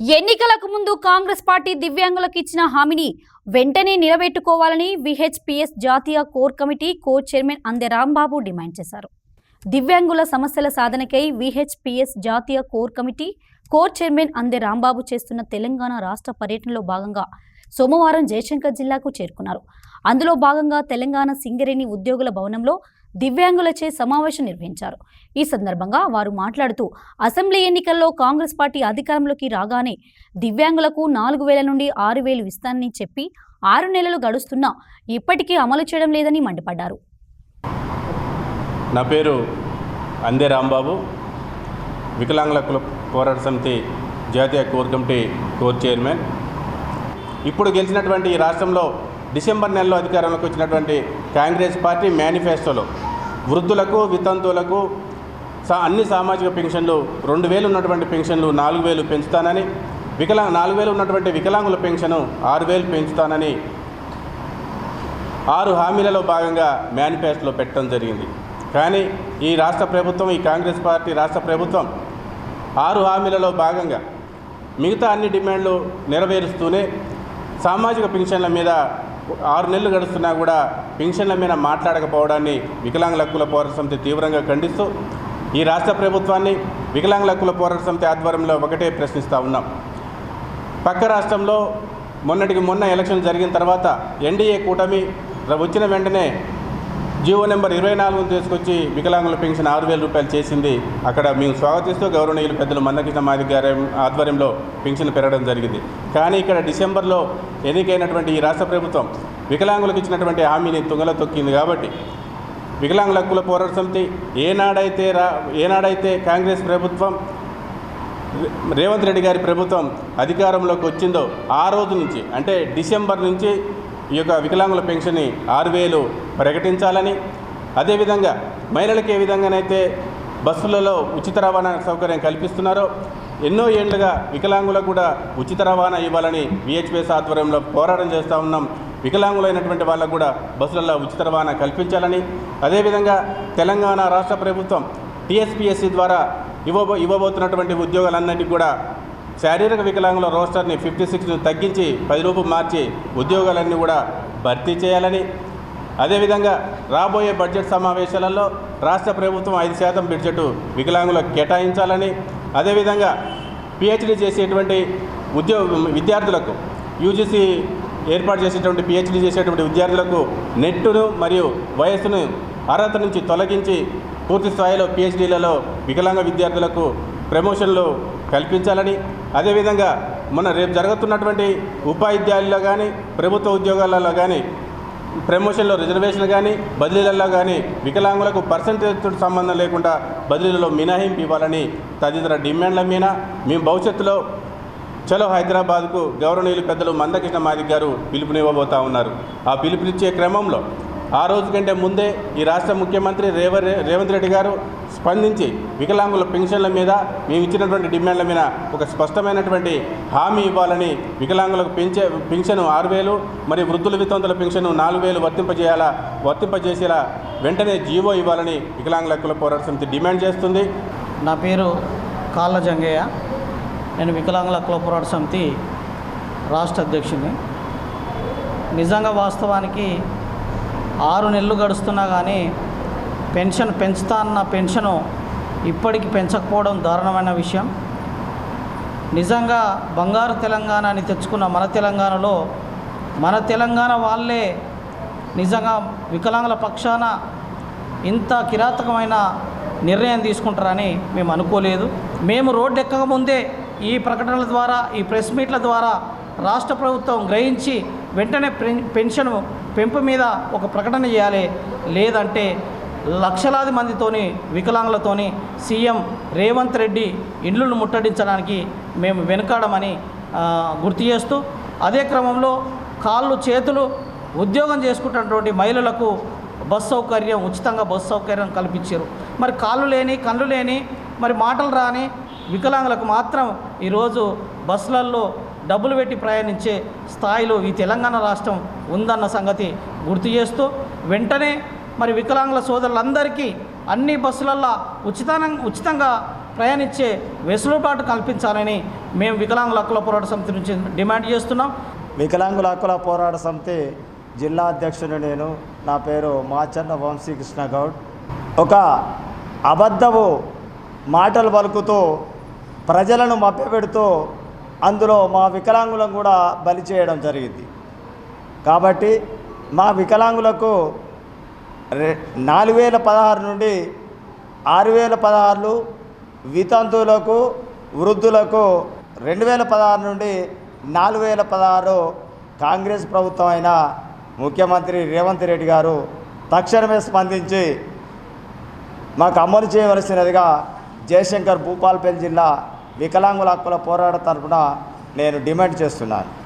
ఎన్నికలకు ముందు కాంగ్రెస్ పార్టీ దివ్యాంగులకు ఇచ్చిన హామీని వెంటనే నిలబెట్టుకోవాలని విహెచ్పిఎస్ జాతీయ core committee core chairman Ande Rambabu demand చేశారు. దివ్యాంగుల సమస్యల సాధనకై విహెచ్పిఎస్ జాతీయ core committee core chairman Ande Rambabu చేస్తున్న తెలంగాణ రాష్ట్ర పర్యటనలో భాగంగా సోమవారం జయశంకర్ జిల్లాకు చేరుకున్నారు. అందులో భాగంగా తెలంగాణ సింగరేణి ఉద్యోగుల భవనంలో దివ్యాంగులచే సమావేశం నిర్వహించారు. ఈ సందర్భంగా వారు మాట్లాడుతూ అసెంబ్లీ ఎన్నికల్లో కాంగ్రెస్ పార్టీ అధికారంలోకి రాగానే దివ్యాంగులకు 4,000 నుండి 6,000 ఇస్తానని చెప్పి 6 నెలలు గడుస్తున్నా ఇప్పటికీ అమలు చేయడం లేదని మండిపడ్డారు. నా పేరు అందె రాంబాబు, వికలాంగుల కుల పోరాట సమితి జాతీయ కోర్ కమిటీ కోర్ చైర్మన్. ఇప్పుడు గెలిచినటువంటి ఈ రాష్ట్రంలో డిసెంబర్ నెలలో అధికారంలోకి వచ్చినటువంటి కాంగ్రెస్ పార్టీ మేనిఫెస్టోలో వృద్ధులకు, వితంతువులకు అన్ని సామాజిక పెన్షన్లు 2,000 ఉన్నటువంటి పెన్షన్లు 4,000 పెంచుతానని, 4,000 ఉన్నటువంటి వికలాంగుల పెన్షను 6,000 పెంచుతానని 6 హామీలలో భాగంగా మేనిఫెస్టోలో పెట్టడం జరిగింది. కానీ ఈ రాష్ట్ర ప్రభుత్వం, ఈ కాంగ్రెస్ పార్టీ రాష్ట్ర ప్రభుత్వం 6 హామీలలో భాగంగా మిగతా అన్ని డిమాండ్లు నెరవేరుస్తూనే సామాజిక పెన్షన్ల మీద 6 నెలలు గడుస్తున్నా కూడా పెన్షన్ల మీద మాట్లాడకపోవడాన్ని వికలాంగుల హక్కుల పోరాట సమితి తీవ్రంగా ఖండిస్తూ ఈ రాష్ట్ర ప్రభుత్వాన్ని వికలాంగుల హక్కుల పోరాట సమితి ఆధ్వర్యంలో ఒకటే ప్రశ్నిస్తూ ఉన్నాం. పక్క రాష్ట్రంలో మొన్న ఎలక్షన్ జరిగిన తర్వాత ఎన్డీఏ కూటమి వచ్చిన వెంటనే జీవో నెంబర్ 24 తీసుకొచ్చి వికలాంగుల పెన్షన్ 6,000 రూపాయలు చేసింది. అక్కడ మేము స్వాగతిస్తూ గౌరవనీయులు పెద్దలు మందకృష్ణ మాదిగ గారి ఆధ్వర్యంలో పెన్షన్ పెరగడం జరిగింది. కానీ ఇక్కడ డిసెంబర్లో ఎన్నికైనటువంటి ఈ రాష్ట్ర ప్రభుత్వం వికలాంగులకు ఇచ్చినటువంటి హామీని తుంగలో తొక్కింది. కాబట్టి వికలాంగుల హక్కుల పోరాట సమితి ఏనాడైతే కాంగ్రెస్ ప్రభుత్వం రేవంత్ రెడ్డి గారి ప్రభుత్వం అధికారంలోకి వచ్చిందో ఆ రోజు నుంచి, అంటే డిసెంబర్ నుంచి ఈ యొక్క వికలాంగుల పెన్షన్ని 6,000 ప్రకటించాలని, అదేవిధంగా మహిళలకు ఏ విధంగానైతే బస్సులలో ఉచిత రవాణా సౌకర్యం కల్పిస్తున్నారో ఎన్నో ఏళ్లుగా వికలాంగులకు కూడా ఉచిత రవాణా ఇవ్వాలని విహెచ్పిఎస్ ఆధ్వర్యంలో పోరాటం చేస్తూ ఉన్నాం. వికలాంగులైనటువంటి వాళ్ళకు కూడా బస్సులలో ఉచిత రవాణా కల్పించాలని, అదేవిధంగా తెలంగాణ రాష్ట్ర ప్రభుత్వం టీఎస్పీఎస్సీ ద్వారా ఇవ్వబోతున్నటువంటి ఉద్యోగాలన్నింటినీ కూడా శారీరక వికలాంగుల రోస్టర్ని 56 తగ్గించి 10 రూపాయలు మార్చి ఉద్యోగాలన్నీ కూడా భర్తీ చేయాలని, అదేవిధంగా రాబోయే బడ్జెట్ సమావేశాలలో రాష్ట్ర ప్రభుత్వం 5% బడ్జెట్ వికలాంగులకు కేటాయించాలని, అదేవిధంగా పిహెచ్డీ చేసేటువంటి విద్యార్థులకు యూజీసీ ఏర్పాటు చేసేటువంటి పిహెచ్డీ చేసేటువంటి విద్యార్థులకు నెట్టును మరియు వయస్సును అర్హత నుంచి తొలగించి పూర్తి స్థాయిలో పిహెచ్డీలలో వికలాంగ విద్యార్థులకు ప్రమోషన్లు కల్పించాలని, అదేవిధంగా రేపు జరుగుతున్నటువంటి ఉపాధ్యాయుల్లో కానీ ప్రభుత్వ ఉద్యోగాలలో కానీ ప్రమోషన్లో రిజర్వేషన్ కానీ బదిలీలలో కానీ వికలాంగులకు పర్సంటేజ్తో సంబంధం లేకుండా బదిలీలలో మినహాయింపు ఇవ్వాలని తదితర డిమాండ్ల మీద మేము భవిష్యత్తులో చలో హైదరాబాద్కు గౌరవనీయులు పెద్దలు మందకృష్ణ మాదిగ గారు పిలుపునివ్వబోతూ ఉన్నారు. ఆ పిలుపునిచ్చే క్రమంలో ఆ రోజు కంటే ముందే ఈ రాష్ట్ర ముఖ్యమంత్రి రేవంత్ రెడ్డి గారు స్పందించి వికలాంగుల పెన్షన్ల మీద మేము ఇచ్చినటువంటి డిమాండ్ల మీద ఒక స్పష్టమైనటువంటి హామీ ఇవ్వాలని, వికలాంగులకు పెన్షన్ 6,000 మరియు వృద్ధుల వితంతుల పెన్షన్ 4,000 వర్తింపజేసేలా వెంటనే జీవో ఇవ్వాలని వికలాంగుల హక్కుల పోరాట సమితి డిమాండ్ చేస్తుంది. నా పేరు కాళ్ళ జంగయ్య, నేను వికలాంగుల హక్కుల పోరాట సమితి రాష్ట్ర అధ్యక్షుడిని. నిజంగా వాస్తవానికి 6 నెలలు గడుస్తున్నా కానీ పెన్షన్ పెంచుతా అన్న పెన్షను ఇప్పటికి పెంచకపోవడం దారుణమైన విషయం. నిజంగా బంగారు తెలంగాణ అని తెచ్చుకున్న మన తెలంగాణ వాళ్ళే నిజంగా వికలాంగుల పక్షాన ఇంత కిరాతకమైన నిర్ణయం తీసుకుంటారని మేము అనుకోలేదు. మేము రోడ్డు ఎక్కకముందే ఈ ప్రకటనల ద్వారా, ఈ ప్రెస్ మీట్ల ద్వారా రాష్ట్ర ప్రభుత్వం గ్రహించి వెంటనే పెన్షన్ పెంపు మీద ఒక ప్రకటన చేయాలి, లేదంటే లక్షలాది మందితోని వికలాంగులతోని సీఎం రేవంత్ రెడ్డి ఇండ్లను ముట్టడించడానికి మేము వెనుకాడమని గుర్తు చేస్తూ, అదే క్రమంలో కాళ్ళు చేతులు ఉద్యోగం చేసుకుంటున్నటువంటి మహిళలకు ఉచితంగా బస్సు సౌకర్యం కల్పించారు. మరి కాళ్ళు లేని కళ్ళు లేని మరి మాటలు రాని వికలాంగులకు మాత్రం ఈరోజు బస్సులలో డబ్బులు పెట్టి ప్రయాణించే స్థాయిలో ఈ తెలంగాణ రాష్ట్రం ఉందన్న సంగతి గుర్తు చేస్తూ, వెంటనే మరి వికలాంగుల సోదరులందరికీ అన్ని బస్సులల్లో ఉచితంగా ప్రయాణించే వెసులుబాటు కల్పించాలని మేము వికలాంగుల హక్కుల పోరాట సమితి నుంచి డిమాండ్ చేస్తున్నాం. వికలాంగుల హక్కుల పోరాట సమితి జిల్లా అధ్యక్షుడు నేను. నా పేరు మాచన్న వంశీకృష్ణ గౌడ్. ఒక అబద్ధపు మాటలు పలుకుతూ ప్రజలను మభ్యపెడుతూ అందులో మా వికలాంగులను కూడా బలి చేయడం జరిగింది. కాబట్టి మా వికలాంగులకు 4016 నుండి 6016, వితంతువులకు వృద్ధులకు 2016 నుండి 4016 కాంగ్రెస్ ప్రభుత్వం అయిన ముఖ్యమంత్రి రేవంత్ రెడ్డి గారు తక్షణమే స్పందించి మాకు అమలు చేయవలసినదిగా జయశంకర్ భూపాలపల్లి జిల్లా వికలాంగుల హక్కుల పోరాట తరఫున నేను డిమాండ్ చేస్తున్నాను.